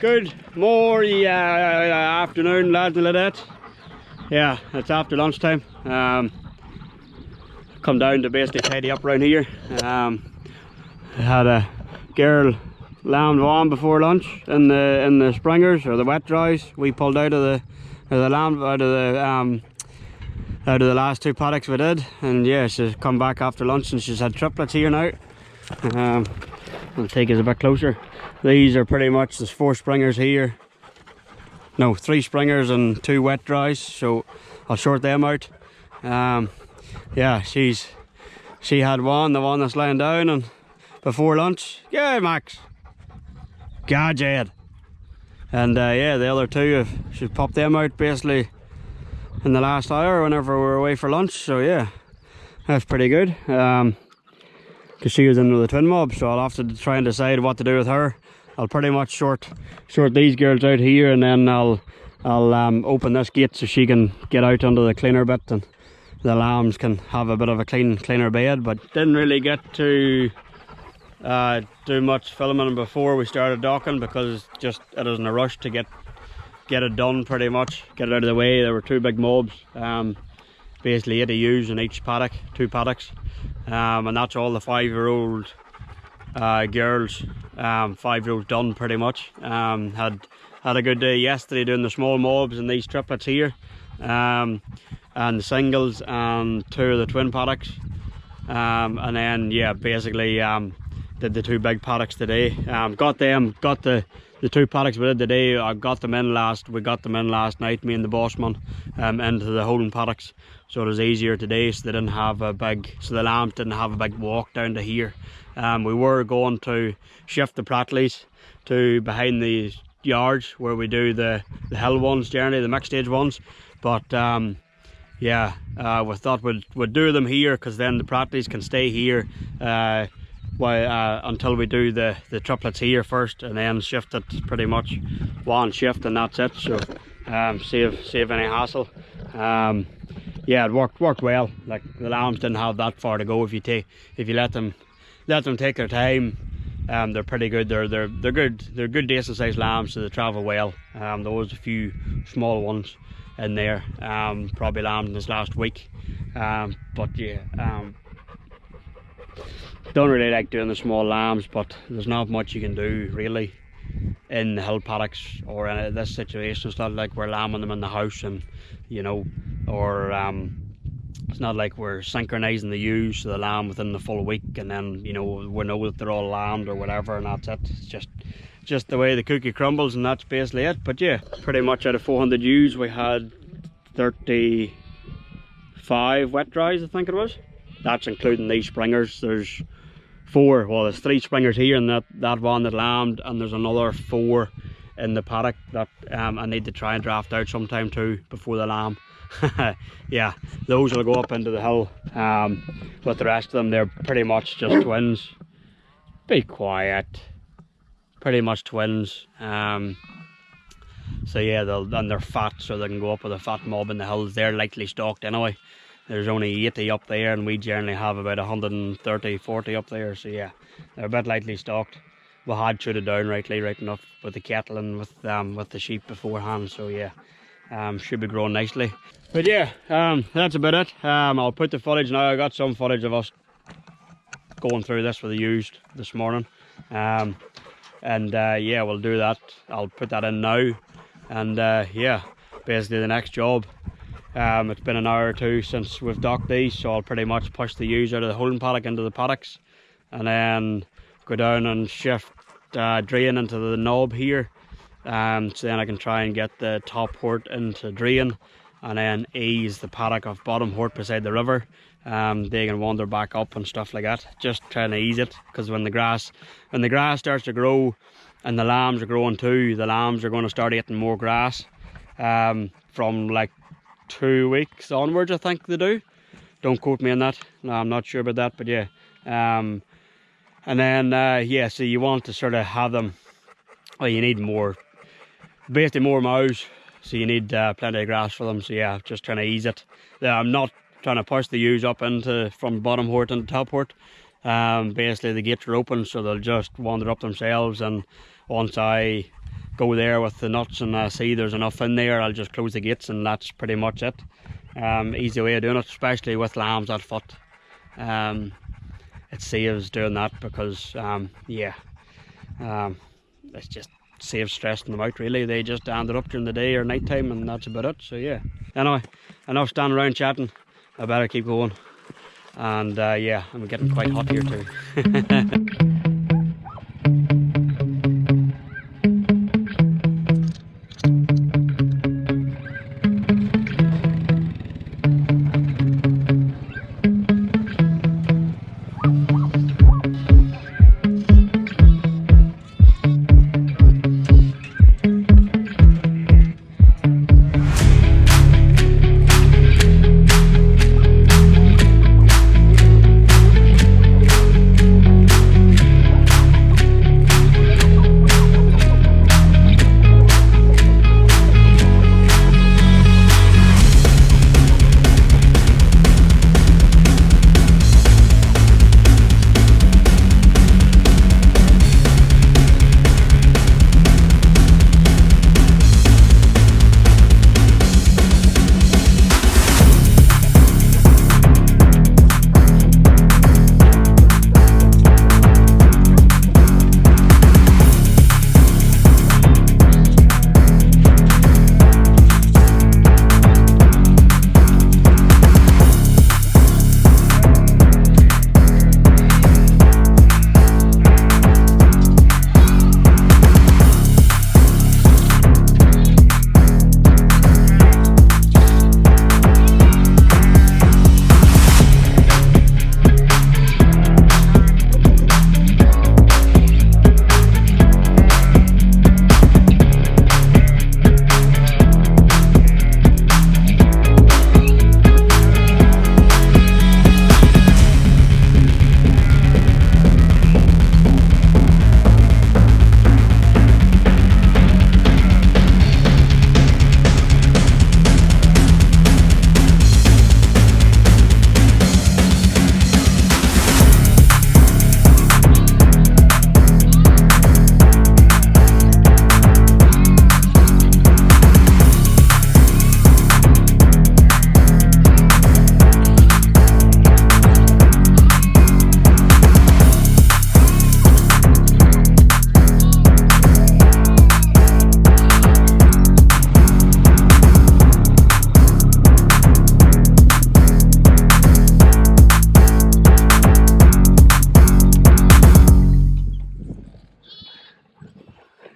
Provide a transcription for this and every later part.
Good morning, afternoon, lads and ladettes. Yeah, it's after lunchtime. Come down to basically tidy up around here. I had a girl lambed on before lunch in the springers or the wet dries. We pulled out of the last two paddocks we did, and yeah, she's come back after lunch and she's had triplets here now. I'll take us a bit closer. These are pretty much, there's 4 springers here. No, 3 springers and 2 wet dries, so I'll sort them out. Yeah, she had one, the one that's laying down, and before lunch, yeah, Max, God, Jed. And yeah, the other 2, she popped them out basically in the last hour whenever we were away for lunch. So yeah, that's pretty good. Because she was into the twin mob, so I'll have to try and decide what to do with her. I'll pretty much short these girls out here, and then I'll open this gate so she can get out under the cleaner bit, and the lambs can have a bit of a cleaner bed. But didn't really get to do much filming before we started docking, because it was in a rush to get it done, pretty much get it out of the way. There were 2 big mobs, basically 8 ewes in each paddock, 2 paddocks, and that's all the 5-year-old girls. 5-year-olds done pretty much. Had a good day yesterday doing the small mobs and these triplets here, and the singles and 2 of the twin paddocks, and then yeah, basically did the 2 big paddocks today. Got the 2 paddocks we did today. We got them in last night, me and the bossman, into the holding paddocks, so it was easier today, so the lambs didn't have a big walk down to here. We were going to shift the Prattleys to behind the yards where we do the hill ones, generally the mixed stage ones, but yeah, we thought we'd do them here, because then the Prattleys can stay here until we do the triplets here first, and then shift it pretty much one shift and that's it. So save any hassle. Yeah, it worked well. Like, the lambs didn't have that far to go. If you let them take their time, they're pretty good. They're good decent sized lambs, so they travel well. There was a few small ones in there, probably lambed in this last week, but yeah, don't really like doing the small lambs, but there's not much you can do really in the hill paddocks or in this situation. It's not like we're lambing them in the house, and or it's not like we're synchronizing the ewes to the lamb within the full week, and then we know that they're all lambed or whatever, and that's it. It's just the way the cookie crumbles, and that's basically it. But yeah, pretty much out of 400 ewes we had 35 wet dries, I think it was. That's including these springers. There's 4, well, there's 3 springers here, and that one that lambed, and there's another 4 in the paddock that I need to try and draft out sometime too before the lamb. Yeah, those will go up into the hill, but the rest of them, they're pretty much just twins. Be quiet. Pretty much twins. So yeah, they're fat, so they can go up with a fat mob in the hills. They're lightly stocked anyway. There's only 80 up there, and we generally have about 130-40 up there, so yeah, they're a bit lightly stocked. We had chewed it down right enough with the cattle and with the sheep beforehand, so yeah, should be growing nicely. But yeah, that's about it. I'll put the footage now. I got some footage of us going through this with the ewes this morning, and yeah, we'll do that. I'll put that in now, and yeah, basically the next job. It's been an hour or 2 since we've docked these, so I'll pretty much push the ewes out of the holding paddock into the paddocks, and then go down and shift drain into the knob here, so then I can try and get the top hort into drain, and then ease the paddock of bottom hort beside the river. They can wander back up and stuff like that, just trying to ease it, because when the grass starts to grow and the lambs are growing too, the lambs are going to start eating more grass from like 2 weeks onwards, I think they do. Don't quote me on that. No, I'm not sure about that, but yeah. And then yeah, so you want to sort of have them, well, you need basically more mows, so you need plenty of grass for them. So yeah, just trying to ease it. I'm not trying to push the ewes up from bottom hort into top hort. Basically the gates are open, so they'll just wander up themselves, and once I go there with the nuts and see there's enough in there, I'll just close the gates, and that's pretty much it. Easy way of doing it, especially with lambs at foot. It saves doing that because it just saves stressing them out really. They just ended up during the day or night time, and that's about it. So yeah, anyway, enough standing around chatting, I better keep going. And yeah, I'm getting quite hot here too.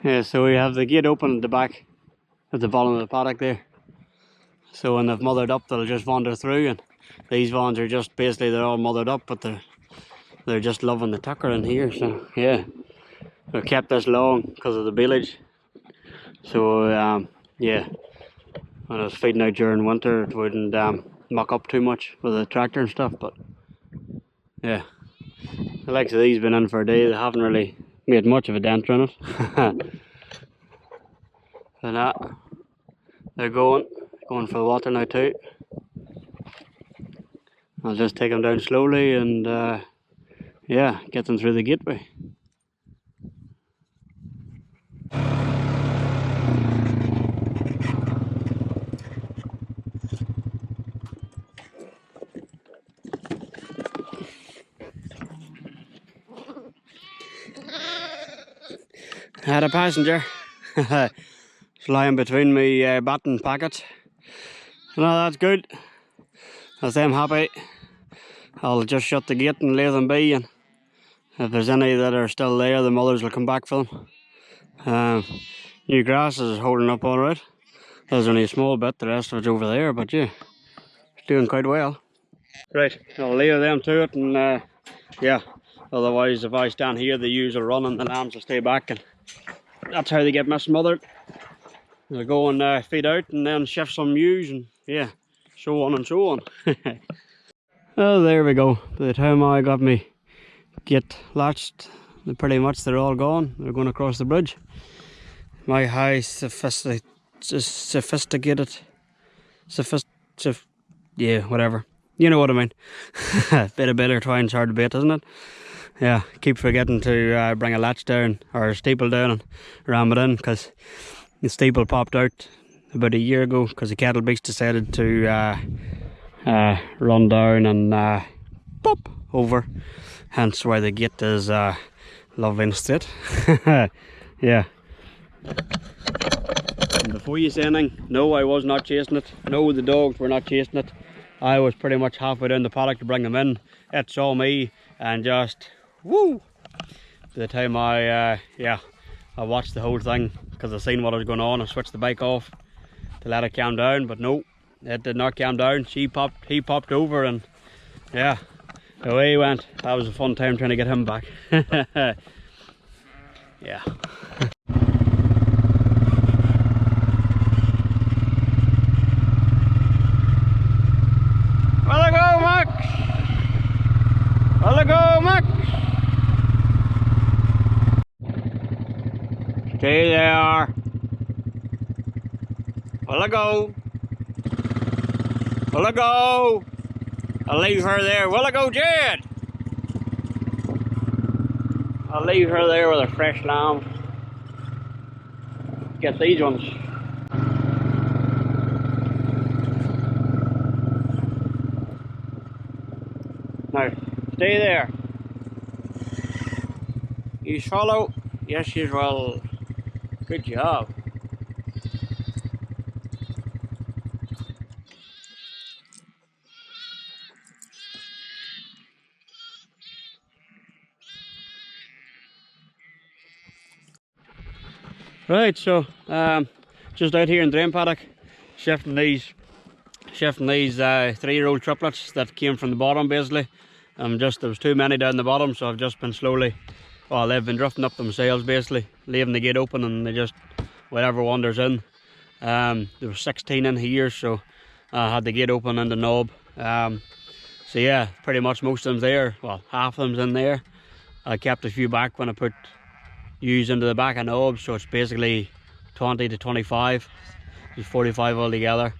Yeah, so we have the gate open at the back, at the bottom of the paddock there. So when they've mothered up, they'll just wander through, and these ones are just basically, they're all mothered up, but they're just loving the tucker in here. So yeah, we've kept this long because of the village. So yeah, when I was feeding out during winter, it wouldn't muck up too much with the tractor and stuff. But yeah, the likes of these been in for a day, they haven't really made much of a dent in it. And they're going for the water now too. I'll just take them down slowly and yeah, get them through the gateway. I had a passenger. It's lying between me batten packets. No, that's good. As them happy, I'll just shut the gate and leave them be, and if there's any that are still there, the mothers will come back for them. New grass is holding up alright. There's only a small bit, the rest of it's over there, but yeah, it's doing quite well. Right, I'll leave them to it, and yeah, otherwise if I stand here, the ewes will run and the lambs will stay back, and that's how they get mismothered. They'll go and feed out and then shift some ewes, and yeah, so on and so on. Oh, there we go. By the time I got me gate latched, pretty much they're all gone. They're going across the bridge. My high yeah, whatever. You know what I mean. Bit of bitter twine's hard to bait, isn't it? yeah, keep forgetting to bring a latch down or a steeple down and ram it in, because the steeple popped out about a year ago because the cattle beast decided to run down and pop over. Hence why the gate is lovely and straight. Yeah. And before you say anything, no, I was not chasing it. No, the dogs were not chasing it. I was pretty much halfway down the paddock to bring them in. It saw me and just woo. By the time I watched the whole thing, because I seen what was going on, I switched the bike off to let it calm down. But no, it did not calm down. He popped over, and yeah, away he went. That was a fun time trying to get him back. Yeah. Well, I go, Max. Well, I go, Max. Stay there. Well, I go. Well, I go. I'll leave her there. Well, I go, Jed. I'll leave her there with her fresh lambs. Get these ones. Now, stay there. You swallow? Yes, you will. Good job. Right, so just out here in drain paddock, shifting these 3-year-old triplets that came from the bottom basically. There was too many down the bottom, so I've just been slowly, well, they've been drifting up themselves basically, leaving the gate open, and they just, whatever wanders in. There were 16 in here, so I had the gate open and the knob. So yeah, pretty much most of them's there. Well, half of them's in there. I kept a few back when I put ewes into the back of knobs, so it's basically 20 to 25. There's 45 altogether.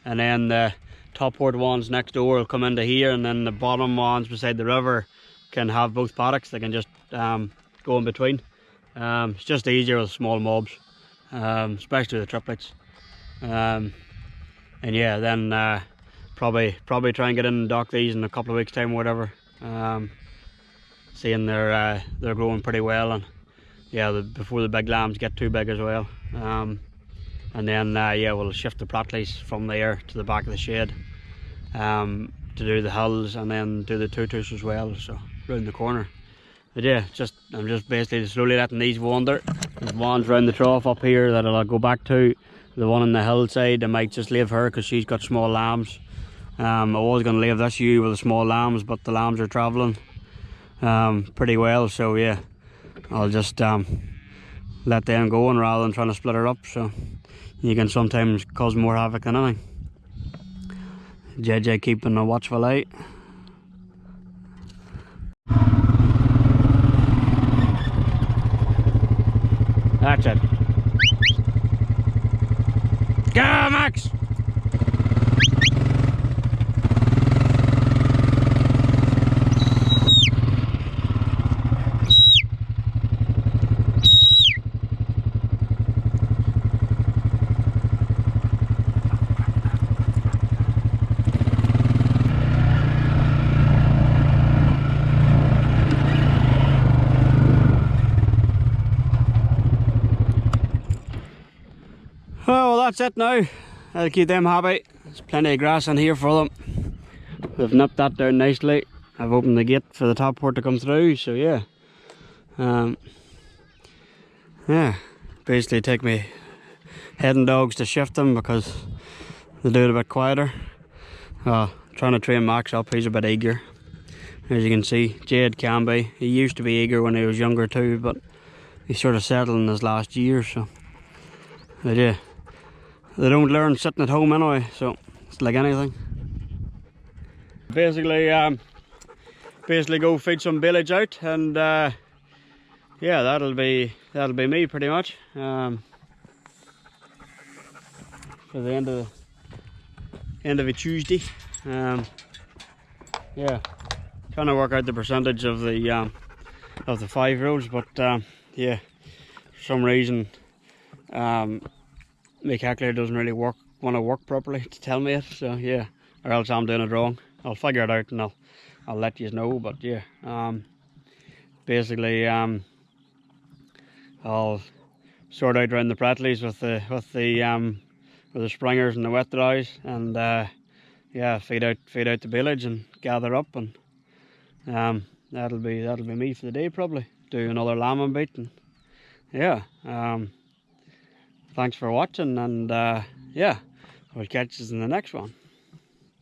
And then the top port ones next door will come into here, and then the bottom ones beside the river can have both paddocks. They can just go in between. It's just easier with small mobs, especially the triplets. And yeah, then probably try and get in and dock these in a couple of weeks time or whatever. Seeing they're growing pretty well, and yeah, before the big lambs get too big as well. And then yeah, we'll shift the Pratleys from there to the back of the shed to do the hills, and then do the tutus as well, so round the corner. But yeah, I'm just basically slowly letting these wander. There's ones round the trough up here that I'll go back to. The one on the hillside, I might just leave her because she's got small lambs. I was going to leave this ewe with the small lambs, but the lambs are travelling pretty well, so yeah, I'll just let them go on rather than trying to split her up. So you can sometimes cause more havoc than anything. JJ keeping a watchful eye. That's it. Go, Max! Oh, well, that's it now. I'll keep them happy. There's plenty of grass in here for them. We've nipped that down nicely. I've opened the gate for the top port to come through, so yeah. Yeah, basically take me heading dogs to shift them because they do it a bit quieter. Trying to train Max up, he's a bit eager. As you can see, Jade can be. He used to be eager when he was younger too, but he sort of settled in his last year, so. But yeah, they don't learn sitting at home anyway, so it's like anything. Basically go feed some village out, and yeah, that'll be me pretty much. For the end of a Tuesday. Yeah, trying to work out the percentage of the 5-year-olds, but yeah, for some reason my calculator doesn't really want to work properly to tell me it. So yeah, or else I'm doing it wrong. I'll figure it out and I'll let you know. But yeah, basically I'll sort out around the prattleys with the springers and the wet dries, and yeah, feed out the village and gather up, and that'll be me for the day probably. Do another lambing beat, and yeah, thanks for watching, and yeah, we'll catch you in the next one.